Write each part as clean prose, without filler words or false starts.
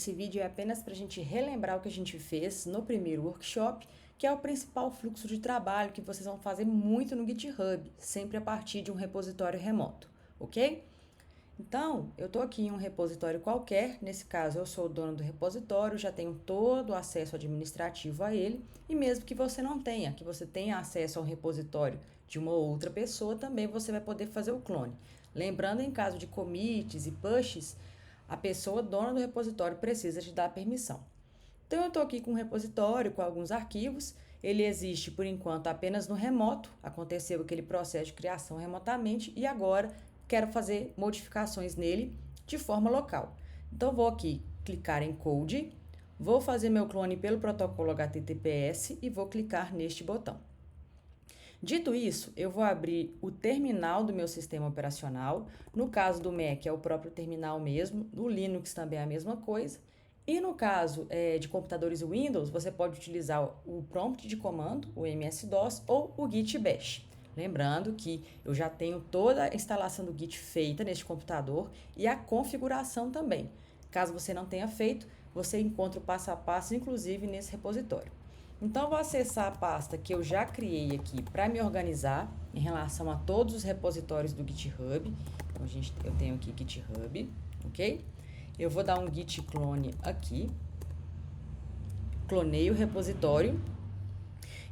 Esse vídeo é apenas para a gente relembrar o que a gente fez no primeiro workshop, que é o principal fluxo de trabalho que vocês vão fazer muito no GitHub, sempre a partir de um repositório remoto, ok? Então, eu estou aqui em um repositório qualquer, nesse caso eu sou o dono do repositório, já tenho todo o acesso administrativo a ele, e mesmo que você não tenha, que você tenha acesso ao repositório de uma outra pessoa, também você vai poder fazer o clone. Lembrando, em caso de commits e pushes, a pessoa dona do repositório precisa te dar permissão. Então, eu estou aqui com um repositório com alguns arquivos. Ele existe, por enquanto, apenas no remoto. Aconteceu aquele processo de criação remotamente e agora quero fazer modificações nele de forma local. Então, vou aqui clicar em Code, vou fazer meu clone pelo protocolo HTTPS e vou clicar neste botão. Dito isso, eu vou abrir o terminal do meu sistema operacional. No caso do Mac é o próprio terminal mesmo, no Linux também é a mesma coisa. E no caso de computadores Windows, você pode utilizar o prompt de comando, o MS-DOS ou o Git Bash. Lembrando que eu já tenho toda a instalação do Git feita neste computador e a configuração também. Caso você não tenha feito, você encontra o passo a passo, inclusive, nesse repositório. Então, eu vou acessar a pasta que eu já criei aqui para me organizar em relação a todos os repositórios do GitHub. Então, eu tenho aqui GitHub, ok? Eu vou dar um git clone aqui, clonei o repositório,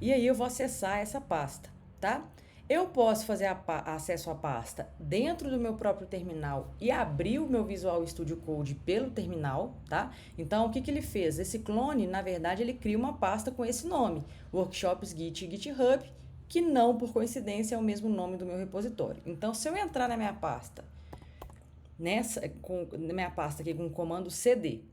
e aí eu vou acessar essa pasta, tá? Eu posso fazer acesso à pasta dentro do meu próprio terminal e abrir o meu Visual Studio Code pelo terminal, tá? Então, o que ele fez? Esse clone, na verdade, ele cria uma pasta com esse nome, Workshops Git e GitHub, que não, por coincidência, é o mesmo nome do meu repositório. Então, se eu entrar na minha pasta, na minha pasta aqui com o comando cd,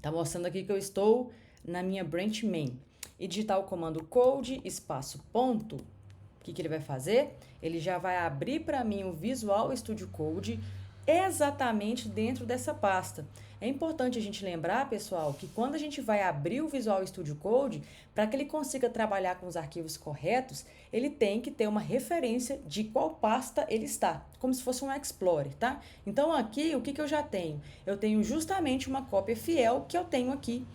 tá mostrando aqui que eu estou na minha branch main, e digitar o comando code espaço ponto, o que ele vai fazer? Ele já vai abrir para mim o Visual Studio Code exatamente dentro dessa pasta. É importante a gente lembrar, pessoal, que quando a gente vai abrir o Visual Studio Code, para que ele consiga trabalhar com os arquivos corretos, ele tem que ter uma referência de qual pasta ele está, como se fosse um Explorer, tá? Então aqui, o que eu já tenho? Eu tenho justamente uma cópia fiel que eu tenho aqui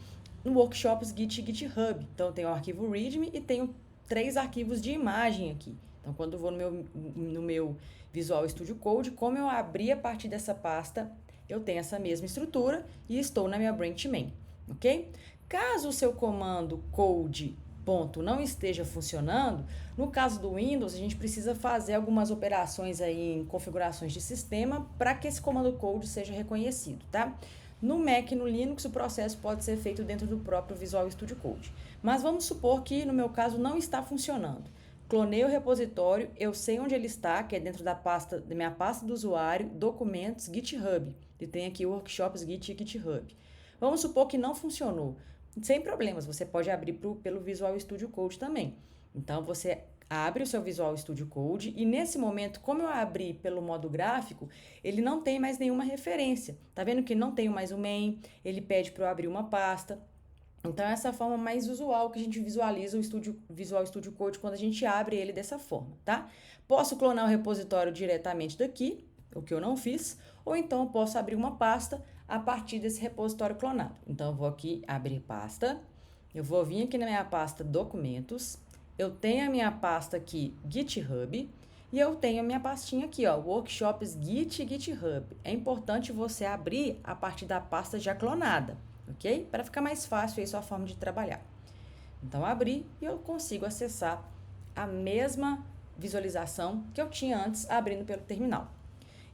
no Workshops Git e GitHub. Então eu tenho o arquivo README e tenho 3 arquivos de imagem aqui. Então, quando eu vou no meu Visual Studio Code, como eu abri a partir dessa pasta, eu tenho essa mesma estrutura e estou na minha branch main, ok? Caso o seu comando code ponto não esteja funcionando, no caso do Windows, a gente precisa fazer algumas operações aí em configurações de sistema para que esse comando code seja reconhecido, tá? No Mac e no Linux, o processo pode ser feito dentro do próprio Visual Studio Code. Mas vamos supor que, no meu caso, não está funcionando. Clonei o repositório, eu sei onde ele está, que é dentro da minha pasta do usuário, documentos, GitHub. E tem aqui Workshops Git e GitHub. Vamos supor que não funcionou. Sem problemas, você pode abrir pelo Visual Studio Code também. Então, você abre o seu Visual Studio Code e nesse momento, como eu abri pelo modo gráfico, ele não tem mais nenhuma referência. Tá vendo que não tenho mais o main, ele pede para eu abrir uma pasta. Então, essa é a forma mais usual que a gente visualiza o Visual Studio Code quando a gente abre ele dessa forma, tá? Posso clonar o repositório diretamente daqui, o que eu não fiz, ou então eu posso abrir uma pasta a partir desse repositório clonado. Então, eu vou aqui abrir pasta, eu vou vir aqui na minha pasta documentos, eu tenho a minha pasta aqui GitHub, e eu tenho a minha pastinha aqui, ó, Workshops Git e GitHub. É importante você abrir a partir da pasta já clonada, ok? Para ficar mais fácil aí sua forma de trabalhar. Então, abri e eu consigo acessar a mesma visualização que eu tinha antes abrindo pelo terminal.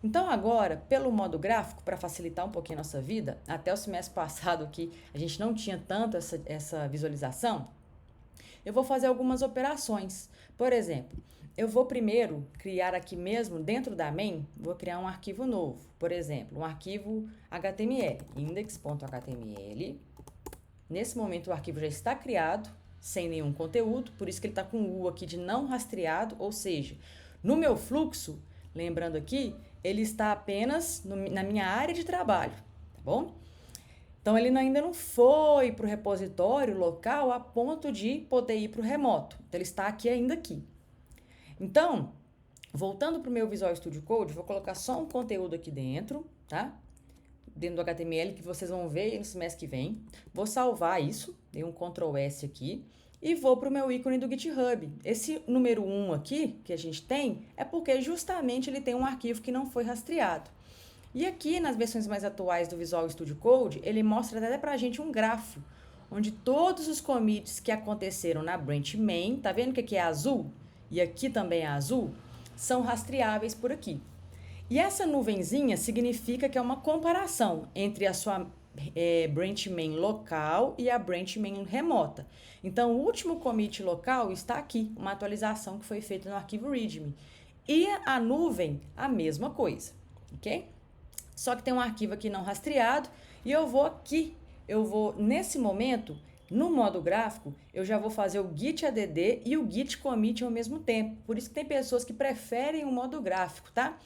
Então, agora, pelo modo gráfico, para facilitar um pouquinho a nossa vida, até o semestre passado que a gente não tinha tanto essa visualização, eu vou fazer algumas operações. Por exemplo, eu vou primeiro criar aqui mesmo, dentro da main, vou criar um arquivo novo. Por exemplo, um arquivo HTML, index.html. Nesse momento o arquivo já está criado, sem nenhum conteúdo, por isso que ele está com o U aqui de não rastreado, ou seja, no meu fluxo, lembrando aqui, ele está apenas na minha área de trabalho, tá bom? Então, ele ainda não foi para o repositório local a ponto de poder ir para o remoto. Então, ele está ainda aqui. Então, voltando para o meu Visual Studio Code, vou colocar só um conteúdo aqui dentro, tá? dentro do HTML que vocês vão ver no semestre que vem. Vou salvar isso, dei um Ctrl S aqui e vou para o meu ícone do GitHub. Esse número 1 aqui que a gente tem é porque justamente ele tem um arquivo que não foi rastreado. E aqui nas versões mais atuais do Visual Studio Code, ele mostra até pra gente um grafo, onde todos os commits que aconteceram na branch main, tá vendo que aqui é azul? E aqui também é azul? São rastreáveis por aqui. E essa nuvenzinha significa que é uma comparação entre a sua branch main local e a branch main remota. Então, o último commit local está aqui, uma atualização que foi feita no arquivo README. E a nuvem, a mesma coisa, ok? Só que tem um arquivo aqui não rastreado e eu vou nesse momento, no modo gráfico, eu já vou fazer o git add e o git commit ao mesmo tempo. Por isso que tem pessoas que preferem o modo gráfico, tá?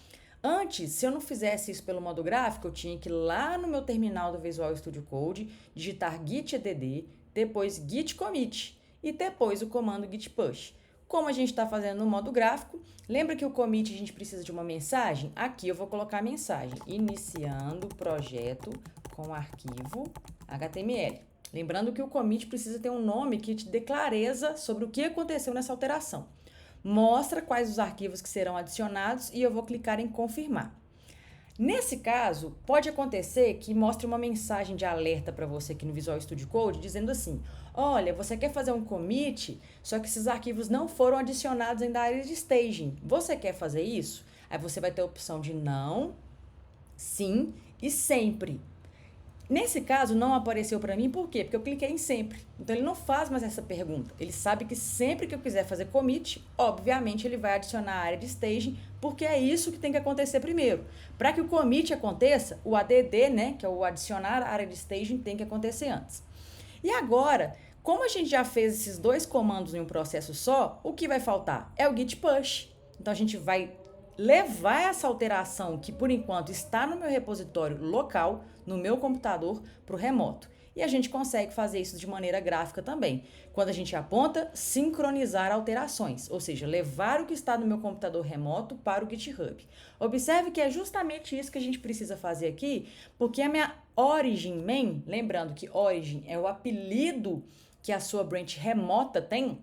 Antes, se eu não fizesse isso pelo modo gráfico, eu tinha que ir lá no meu terminal do Visual Studio Code, digitar git add, depois git commit e depois o comando git push. Como a gente está fazendo no modo gráfico, lembra que o commit a gente precisa de uma mensagem? Aqui eu vou colocar a mensagem, iniciando o projeto com arquivo HTML. Lembrando que o commit precisa ter um nome que te dê clareza sobre o que aconteceu nessa alteração. Mostra quais os arquivos que serão adicionados e eu vou clicar em confirmar. Nesse caso, pode acontecer que mostre uma mensagem de alerta para você aqui no Visual Studio Code, dizendo assim, olha, você quer fazer um commit, só que esses arquivos não foram adicionados ainda à área de staging. Você quer fazer isso? Aí você vai ter a opção de não, sim e sempre. Nesse caso, não apareceu para mim, por quê? Porque eu cliquei em sempre. Então, ele não faz mais essa pergunta. Ele sabe que sempre que eu quiser fazer commit, obviamente, ele vai adicionar a área de staging, porque é isso que tem que acontecer primeiro. Para que o commit aconteça, o add, né, que é o adicionar a área de staging, tem que acontecer antes. E agora, como a gente já fez esses dois comandos em um processo só, o que vai faltar? É o git push. Então, a gente vai levar essa alteração que, por enquanto, está no meu repositório local, no meu computador, para o remoto. E a gente consegue fazer isso de maneira gráfica também. Quando a gente aponta, sincronizar alterações, ou seja, levar o que está no meu computador remoto para o GitHub. Observe que é justamente isso que a gente precisa fazer aqui, porque a minha origin main, lembrando que origin é o apelido que a sua branch remota tem,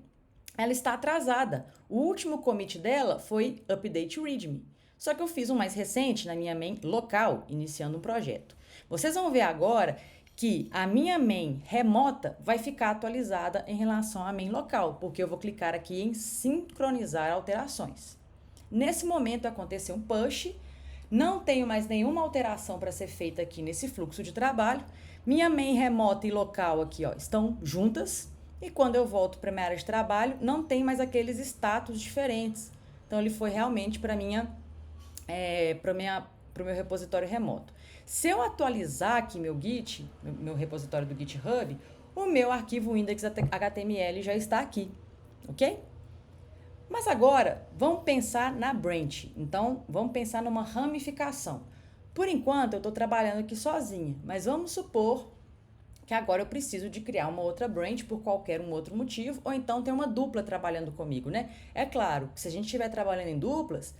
ela está atrasada. O último commit dela foi update readme. Só que eu fiz um mais recente na minha main local, iniciando um projeto. Vocês vão ver agora que a minha main remota vai ficar atualizada em relação à main local, porque eu vou clicar aqui em sincronizar alterações. Nesse momento aconteceu um push, não tenho mais nenhuma alteração para ser feita aqui nesse fluxo de trabalho. Minha main remota e local aqui, ó, estão juntas. E quando eu volto para minha área de trabalho, não tem mais aqueles status diferentes. Então, ele foi realmente para o meu repositório remoto. Se eu atualizar aqui meu Git, meu repositório do GitHub, o meu arquivo index.html já está aqui, ok? Mas agora, vamos pensar na branch. Então, vamos pensar numa ramificação. Por enquanto, eu estou trabalhando aqui sozinha, mas vamos supor que agora eu preciso de criar uma outra branch por qualquer um outro motivo, ou então tem uma dupla trabalhando comigo, né? É claro que se a gente estiver trabalhando em duplas,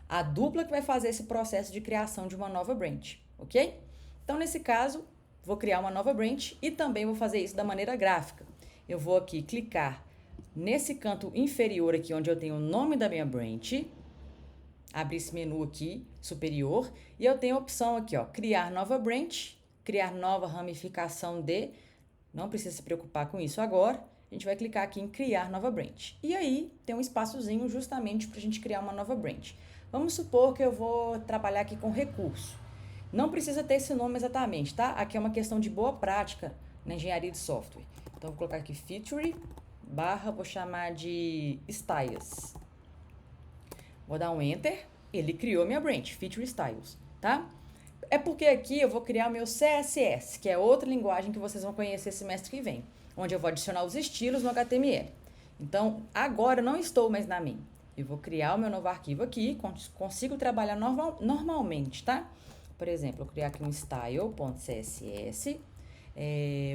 a dupla que vai fazer esse processo de criação de uma nova branch, ok? Então, nesse caso, vou criar uma nova branch e também vou fazer isso da maneira gráfica. Eu vou aqui clicar nesse canto inferior aqui, onde eu tenho o nome da minha branch, abrir esse menu aqui, superior, e eu tenho a opção aqui, ó, criar nova branch, criar nova ramificação de, não precisa se preocupar com isso agora, a gente vai clicar aqui em criar nova branch. E aí tem um espaçozinho justamente para a gente criar uma nova branch. Vamos supor que eu vou trabalhar aqui com recurso. Não precisa ter esse nome exatamente, tá? Aqui é uma questão de boa prática na engenharia de software. Então, vou colocar aqui feature, vou chamar de styles. Vou dar um enter, ele criou minha branch, feature styles, tá? É porque aqui eu vou criar o meu CSS, que é outra linguagem que vocês vão conhecer semestre que vem, onde eu vou adicionar os estilos no HTML. Então, agora eu não estou mais na main. Eu vou criar o meu novo arquivo aqui, consigo trabalhar normalmente, tá? Por exemplo, eu vou criar aqui um style.css,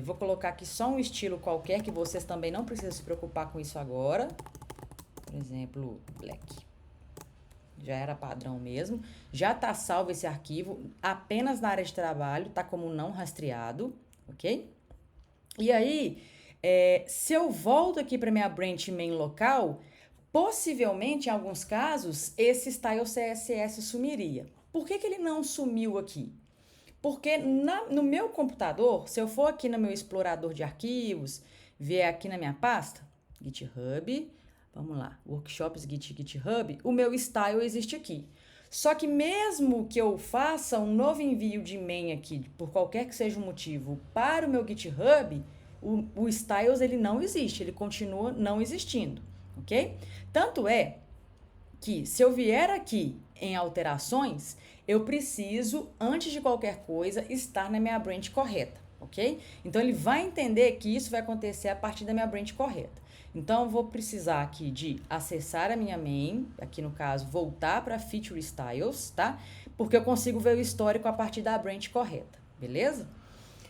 vou colocar aqui só um estilo qualquer, que vocês também não precisam se preocupar com isso agora. Por exemplo, black. já era padrão mesmo. Já tá salvo esse arquivo, apenas na área de trabalho, tá como não rastreado, ok? E aí, se eu volto aqui para minha branch main local, possivelmente, em alguns casos, esse style CSS sumiria. Por que ele não sumiu aqui? Porque no meu computador, se eu for aqui no meu explorador de arquivos, ver aqui na minha pasta, GitHub, vamos lá, Workshops, GitHub, o meu style existe aqui. Só que mesmo que eu faça um novo envio de main aqui, por qualquer que seja o motivo, para o meu GitHub, o styles ele não existe, ele continua não existindo, ok? Tanto é que se eu vier aqui em alterações, eu preciso, antes de qualquer coisa, estar na minha branch correta, ok? Então, ele vai entender que isso vai acontecer a partir da minha branch correta. Então, eu vou precisar aqui de acessar a minha main, aqui no caso, voltar para Feature Styles, tá? Porque eu consigo ver o histórico a partir da branch correta, beleza?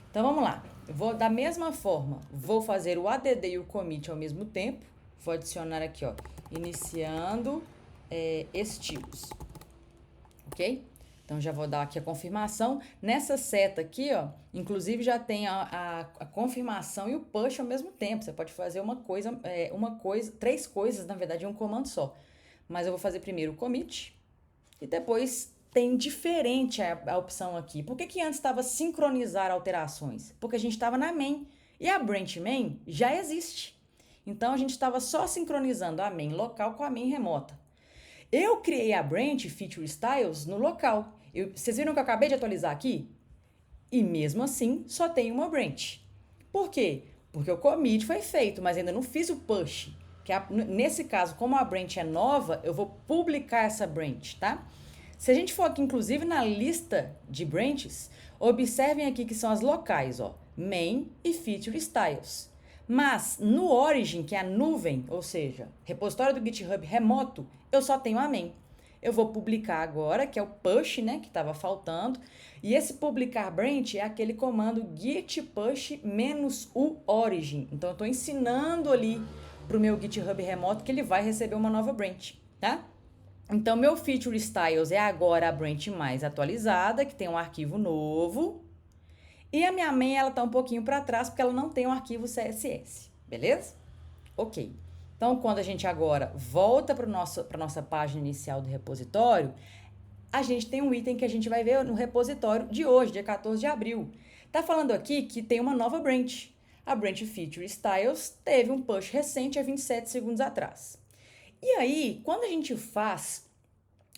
Então, vamos lá. Eu vou, da mesma forma, vou fazer o add e o commit ao mesmo tempo. Vou adicionar aqui, ó, iniciando estilos, ok? Então, já vou dar aqui a confirmação. Nessa seta aqui, ó, inclusive já tem a confirmação e o push ao mesmo tempo. Você pode fazer três coisas, na verdade, em um comando só. Mas eu vou fazer primeiro o commit e depois tem diferente a opção aqui. Por que antes estava sincronizar alterações? Porque a gente estava na main e a branch main já existe. Então, a gente estava só sincronizando a main local com a main remota. Eu criei a branch Feature Styles no local. Vocês viram que eu acabei de atualizar aqui? E mesmo assim, só tem uma branch. Por quê? Porque o commit foi feito, mas ainda não fiz o push. Nesse caso, como a branch é nova, eu vou publicar essa branch, tá? Se a gente for aqui, inclusive, na lista de branches, observem aqui que são as locais, ó, main e Feature Styles. Mas no origin, que é a nuvem, ou seja, repositório do GitHub remoto, eu só tenho a main. Eu vou publicar agora, que é o push, né, que estava faltando. E esse publicar branch é aquele comando git push -u origin. Então, eu estou ensinando ali para o meu GitHub remoto que ele vai receber uma nova branch, tá? Então, meu Feature Styles é agora a branch mais atualizada, que tem um arquivo novo. E a minha main, ela tá um pouquinho para trás, porque ela não tem um arquivo CSS, beleza? Ok. Então, quando a gente agora volta para nossa página inicial do repositório, a gente tem um item que a gente vai ver no repositório de hoje, dia 14 de abril. Tá falando aqui que tem uma nova branch. A branch Feature Styles teve um push recente há 27 segundos atrás. E aí, quando a gente faz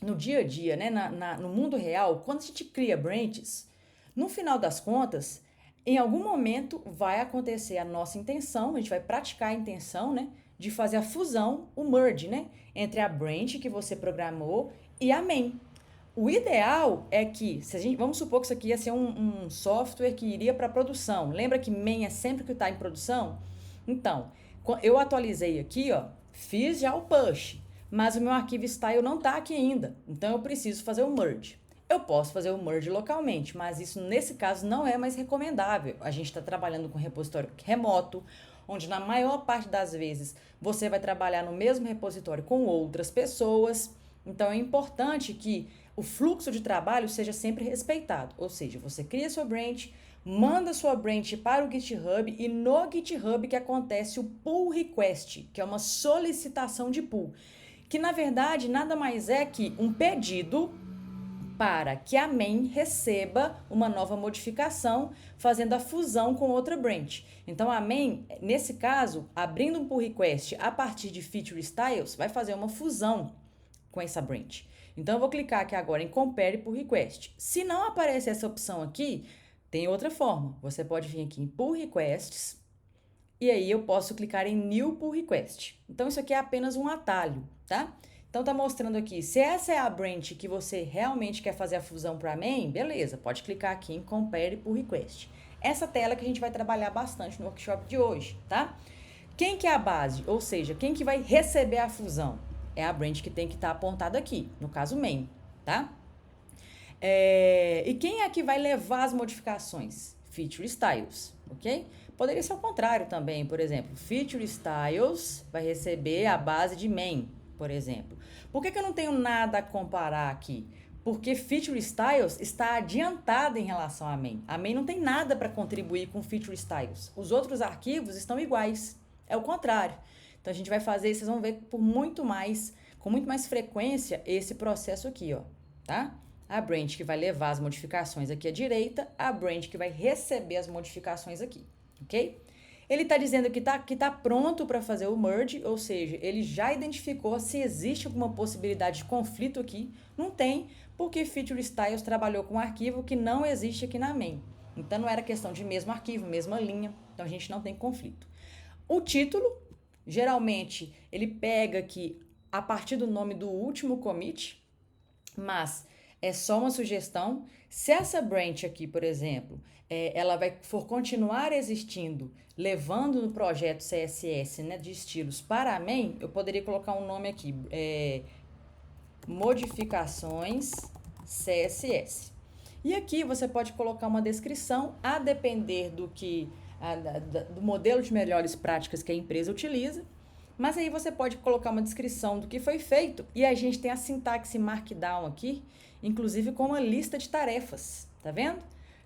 no dia a dia, né, no mundo real, quando a gente cria branches, no final das contas, em algum momento vai acontecer a nossa intenção, a gente vai praticar a intenção, né, de fazer a fusão, o merge, né, entre a branch que você programou e a main. O ideal é que, vamos supor que isso aqui ia ser um software que iria para produção. Lembra que main é sempre que está em produção? Então, eu atualizei aqui, ó, fiz já o push, mas o meu arquivo style não está aqui ainda. Então, eu preciso fazer o merge. Eu posso fazer o merge localmente, mas isso, nesse caso, não é mais recomendável. A gente está trabalhando com repositório remoto, onde na maior parte das vezes você vai trabalhar no mesmo repositório com outras pessoas. Então, é importante que o fluxo de trabalho seja sempre respeitado. Ou seja, você cria sua branch, manda sua branch para o GitHub e no GitHub que acontece o pull request, que é uma solicitação de pull, que na verdade nada mais é que um pedido para que a main receba uma nova modificação, fazendo a fusão com outra branch. Então, a main, nesse caso, abrindo um pull request a partir de Feature Styles, vai fazer uma fusão com essa branch. Então, eu vou clicar aqui agora em Compare Pull Request. Se não aparecer essa opção aqui, tem outra forma. Você pode vir aqui em Pull Requests e aí eu posso clicar em New Pull Request. Então, isso aqui é apenas um atalho, tá? Então, tá mostrando aqui, se essa é a branch que você realmente quer fazer a fusão para main, beleza, pode clicar aqui em Compare Pull Request. Essa tela que a gente vai trabalhar bastante no workshop de hoje, tá? Quem que é a base? Ou seja, quem que vai receber a fusão? É a branch que tem que estar apontada aqui, no caso main, tá? E quem é que vai levar as modificações? Feature Styles, ok? Poderia ser o contrário também, por exemplo, Feature Styles vai receber a base de main, por exemplo. Por que eu não tenho nada a comparar aqui? Porque Feature Styles está adiantada em relação a main. A main não tem nada para contribuir com Feature Styles. Os outros arquivos estão iguais. É o contrário. Então a gente vai fazer, vocês vão ver com muito mais frequência esse processo aqui, ó, tá? A branch que vai levar as modificações aqui à direita, a branch que vai receber as modificações aqui, ok? Ele está dizendo que tá pronto para fazer o merge, ou seja, ele já identificou se existe alguma possibilidade de conflito aqui. Não tem, porque Feature Styles trabalhou com um arquivo que não existe aqui na main. Então não era questão de mesmo arquivo, mesma linha, então a gente não tem conflito. O título, geralmente, ele pega aqui a partir do nome do último commit, mas é só uma sugestão. Se essa branch aqui, por exemplo, ela for continuar existindo, levando no projeto CSS, né, de estilos para a main, eu poderia colocar um nome aqui, modificações CSS. E aqui você pode colocar uma descrição, a depender do modelo de melhores práticas que a empresa utiliza. Mas aí você pode colocar uma descrição do que foi feito e a gente tem a sintaxe Markdown aqui, inclusive com uma lista de tarefas, tá vendo?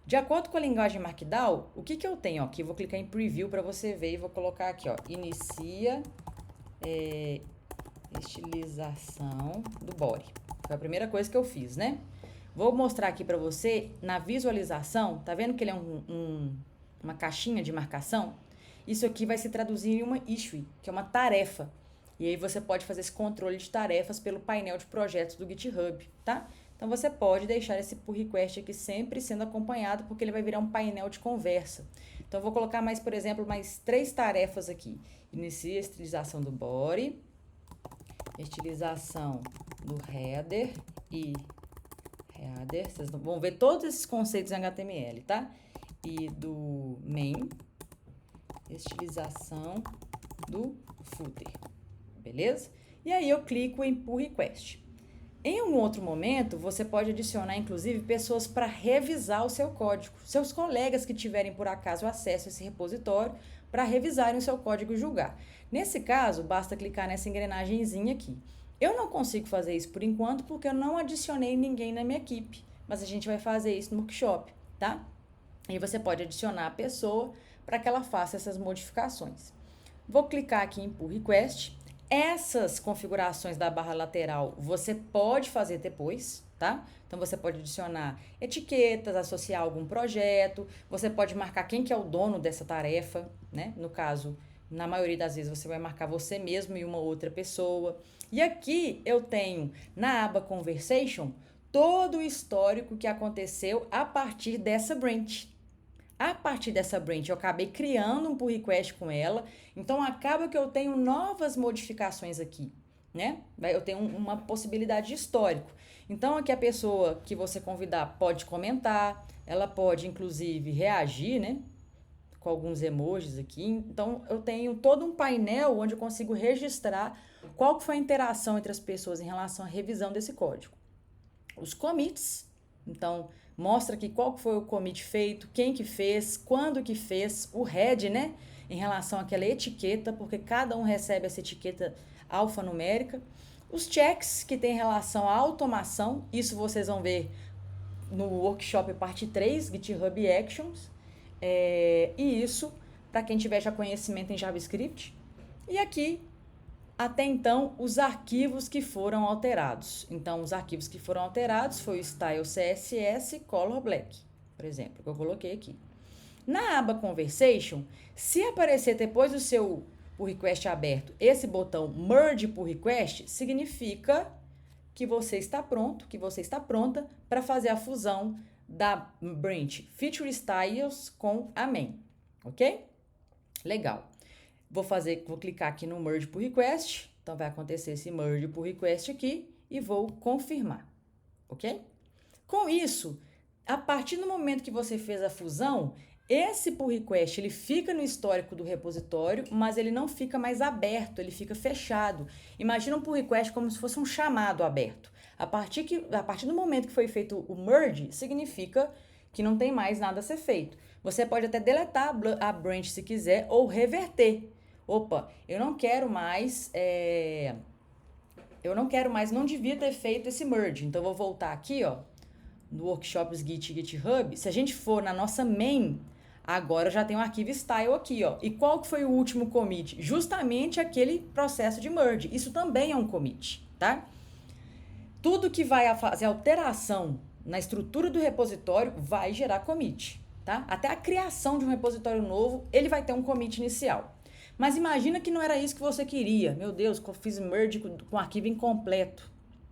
De acordo com a linguagem Markdown, o que eu tenho? Aqui eu vou clicar em Preview para você ver e vou colocar aqui, ó, inicia estilização do body. Foi a primeira coisa que eu fiz, né? Vou mostrar aqui para você na visualização, tá vendo que ele é uma caixinha de marcação? Isso aqui vai se traduzir em uma issue, que é uma tarefa. E aí você pode fazer esse controle de tarefas pelo painel de projetos do GitHub, tá? Então você pode deixar esse pull request aqui sempre sendo acompanhado, porque ele vai virar um painel de conversa. Então eu vou colocar mais, por exemplo, mais 3 tarefas aqui. Inicia a estilização do body, estilização do header e header. Vocês vão ver todos esses conceitos em HTML, tá? E do main, estilização do footer, beleza? E aí eu clico em pull request. Em um outro momento, você pode adicionar, inclusive, pessoas para revisar o seu código. Seus colegas que tiverem, por acaso, acesso a esse repositório para revisarem o seu código e julgar. Nesse caso, basta clicar nessa engrenagemzinha aqui. Eu não consigo fazer isso por enquanto porque eu não adicionei ninguém na minha equipe, mas a gente vai fazer isso no workshop, tá? E você pode adicionar a pessoa para que ela faça essas modificações. Vou clicar aqui em pull request. Essas configurações da barra lateral você pode fazer depois, tá? Então você pode adicionar etiquetas, associar algum projeto, você pode marcar quem que é o dono dessa tarefa, né? No caso, na maioria das vezes você vai marcar você mesmo e uma outra pessoa. E aqui eu tenho na aba Conversation todo o histórico que aconteceu a partir dessa branch. A partir dessa branch, eu acabei criando um pull request com ela, então acaba que eu tenho novas modificações aqui, né? Eu tenho uma possibilidade de histórico. Então, aqui a pessoa que você convidar pode comentar, ela pode, inclusive, reagir, né? Com alguns emojis aqui. Então, eu tenho todo um painel onde eu consigo registrar qual que foi a interação entre as pessoas em relação à revisão desse código. Os commits, então, mostra aqui qual foi o commit feito, quem que fez, quando que fez, o head, né? Em relação àquela etiqueta, porque cada um recebe essa etiqueta alfanumérica. Os checks que tem relação à automação, isso vocês vão ver no workshop parte 3, GitHub Actions. E isso, para quem tiver já conhecimento em JavaScript. E aqui, até então, os arquivos que foram alterados. Então, os arquivos que foram alterados foi o style CSS color black, por exemplo, que eu coloquei aqui. Na aba Conversation, se aparecer depois do seu pull request aberto esse botão Merge Pull Request, significa que você está pronto, que você está pronta para fazer a fusão da branch Feature Styles com a main, ok? Legal. Vou clicar aqui no Merge Pull Request, então vai acontecer esse Merge Pull Request aqui e vou confirmar, ok? Com isso, a partir do momento que você fez a fusão, esse pull request ele fica no histórico do repositório, mas ele não fica mais aberto, ele fica fechado. Imagina um pull request como se fosse um chamado aberto. A partir do momento que foi feito o merge, significa que não tem mais nada a ser feito. Você pode até deletar a branch se quiser ou reverter. Opa, eu não quero mais eu não quero mais, não devia ter feito esse merge. Então, eu vou voltar aqui, ó, no Workshops Git e GitHub. Se a gente for na nossa main, agora eu já tenho um arquivo style aqui, ó. E qual que foi o último commit? Justamente aquele processo de merge. Isso também é um commit, tá? Tudo que vai fazer alteração na estrutura do repositório vai gerar commit, tá? Até a criação de um repositório novo, ele vai ter um commit inicial. Mas imagina que não era isso que você queria. Meu Deus, eu fiz merge com arquivo incompleto.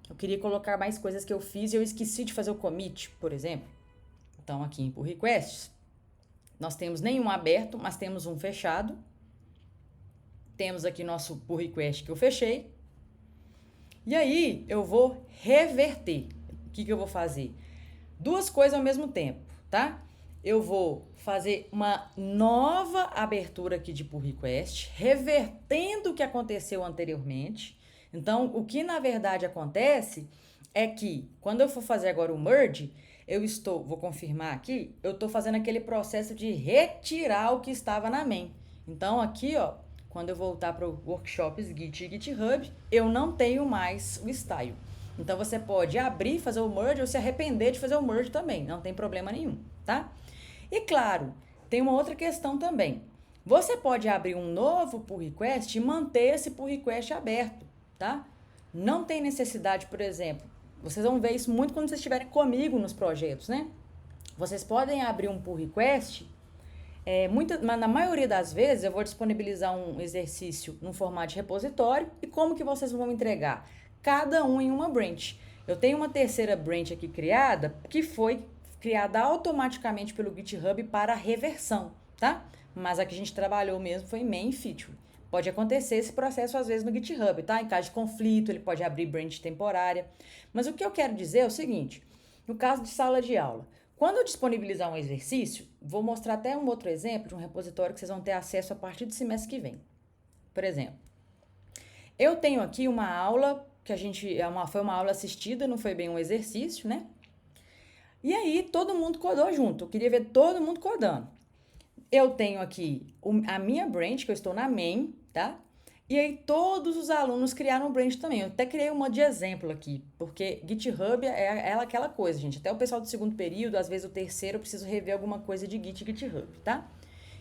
Eu queria colocar mais coisas que eu fiz e eu esqueci de fazer o commit, por exemplo. Então, aqui em pull requests, nós temos nenhum aberto, mas temos um fechado. Temos aqui nosso pull request que eu fechei. E aí, eu vou reverter. O que eu vou fazer? Duas coisas ao mesmo tempo, tá? Eu vou fazer uma nova abertura aqui de pull request, revertendo o que aconteceu anteriormente. Então, o que na verdade acontece é que, quando eu for fazer agora o merge, vou confirmar aqui, eu estou fazendo aquele processo de retirar o que estava na main. Então, aqui, ó, quando eu voltar para o Workshops Git e GitHub, eu não tenho mais o style. Então, você pode abrir, fazer o merge ou se arrepender de fazer o merge também, não tem problema nenhum, tá? E claro, tem uma outra questão também. Você pode abrir um novo pull request e manter esse pull request aberto, tá? Não tem necessidade, por exemplo, vocês vão ver isso muito quando vocês estiverem comigo nos projetos, né? Vocês podem abrir um pull request, mas na maioria das vezes eu vou disponibilizar um exercício no formato de repositório e como que vocês vão entregar? Cada um em uma branch. Eu tenho uma terceira branch aqui criada, que foi criada automaticamente pelo GitHub para reversão, tá? Mas a que a gente trabalhou mesmo foi main feature. Pode acontecer esse processo às vezes no GitHub, tá? Em caso de conflito, ele pode abrir branch temporária. Mas o que eu quero dizer é o seguinte, no caso de sala de aula, quando eu disponibilizar um exercício, vou mostrar até um outro exemplo de um repositório que vocês vão ter acesso a partir do semestre que vem. Por exemplo, eu tenho aqui uma aula que foi uma aula assistida, não foi bem um exercício, né? E aí todo mundo codou junto, eu queria ver todo mundo codando. Eu tenho aqui a minha branch, que eu estou na main, tá? E aí todos os alunos criaram um branch também. Eu até criei uma de exemplo aqui, porque GitHub é aquela coisa, gente. Até o pessoal do segundo período, às vezes o terceiro, eu preciso rever alguma coisa de Git e GitHub, tá?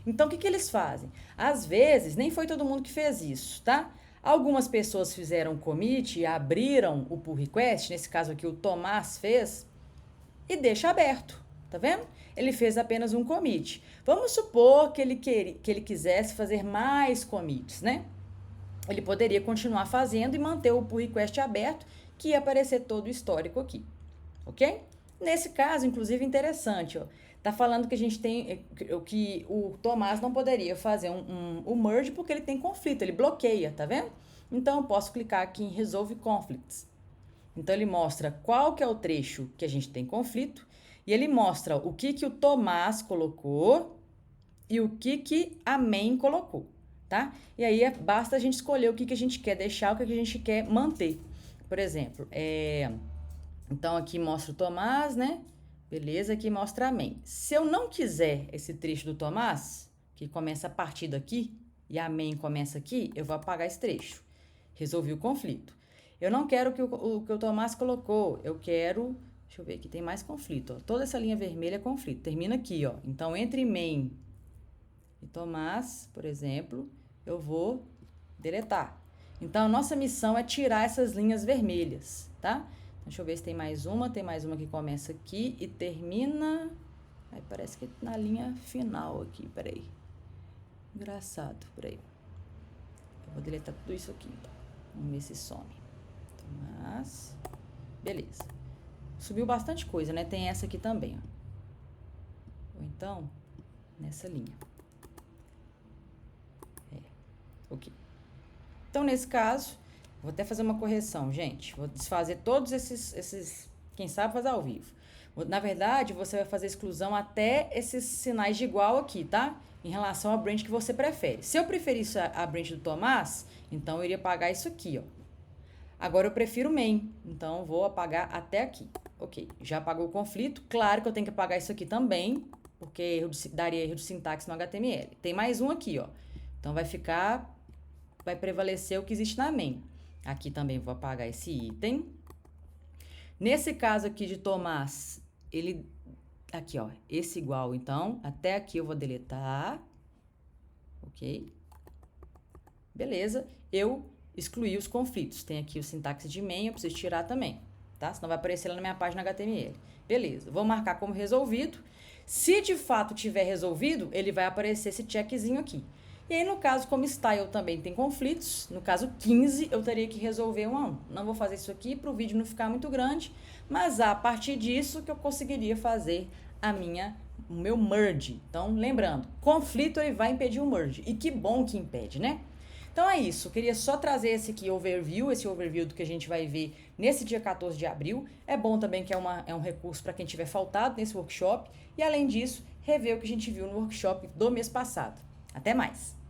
Então, o que eles fazem? Às vezes, nem foi todo mundo que fez isso, tá? Algumas pessoas fizeram commit e abriram o pull request, nesse caso aqui o Tomás fez, e deixa aberto, tá vendo? Ele fez apenas um commit. Vamos supor que ele quisesse fazer mais commits, né? Ele poderia continuar fazendo e manter o pull request aberto, que ia aparecer todo o histórico aqui, ok? Nesse caso, inclusive, interessante, ó, tá falando que a gente tem, que o Tomás não poderia fazer um merge porque ele tem conflito, ele bloqueia, tá vendo? Então, eu posso clicar aqui em Resolve Conflicts. Então, ele mostra qual que é o trecho que a gente tem conflito e ele mostra o que o Tomás colocou e o que a main colocou, tá? E aí, basta a gente escolher o que a gente quer deixar, o que a gente quer manter. Por exemplo, então, aqui mostra o Tomás, né? Beleza, aqui mostra a main. Se eu não quiser esse trecho do Tomás, que começa a partir daqui, e a main começa aqui, eu vou apagar esse trecho. Resolvi o conflito. Eu não quero o que o Tomás colocou, eu quero... Deixa eu ver aqui, tem mais conflito, ó. Toda essa linha vermelha é conflito, termina aqui, ó. Então, entre main e Tomás, por exemplo, eu vou deletar. Então, a nossa missão é tirar essas linhas vermelhas, tá? Deixa eu ver se tem mais uma que começa aqui e termina... Aí parece que na linha final aqui, peraí. Engraçado, peraí. Eu vou deletar tudo isso aqui, então. Vamos ver se some. Mas, beleza. Subiu bastante coisa, né? Tem essa aqui também, ó. Ou então, nessa linha. Ok. Então, nesse caso... Vou até fazer uma correção, gente. Vou desfazer todos esses... Quem sabe fazer ao vivo. Na verdade, você vai fazer exclusão até esses sinais de igual aqui, tá? Em relação à branch que você prefere. Se eu preferisse a branch do Tomás, então eu iria apagar isso aqui, ó. Agora eu prefiro main, então vou apagar até aqui. Ok, já apagou o conflito. Claro que eu tenho que apagar isso aqui também, porque daria erro de sintaxe no HTML. Tem mais um aqui, ó. Então vai prevalecer o que existe na main. Aqui também vou apagar esse item. Nesse caso aqui de Tomás, ele... Aqui, ó, esse igual, então, até aqui eu vou deletar. Ok? Beleza. Eu excluí os conflitos. Tem aqui o sintaxe de main, eu preciso tirar também, tá? Senão vai aparecer lá na minha página HTML. Beleza. Vou marcar como resolvido. Se de fato tiver resolvido, ele vai aparecer esse checkzinho aqui. E aí, no caso, como style também tem conflitos, no caso 15, eu teria que resolver um a um. Não vou fazer isso aqui para o vídeo não ficar muito grande, mas a partir disso que eu conseguiria fazer o meu merge. Então, lembrando, conflito ele vai impedir o merge. E que bom que impede, né? Então é isso, eu queria só trazer esse overview do que a gente vai ver nesse dia 14 de abril. É bom também que é um recurso para quem tiver faltado nesse workshop. E além disso, rever o que a gente viu no workshop do mês passado. Até mais!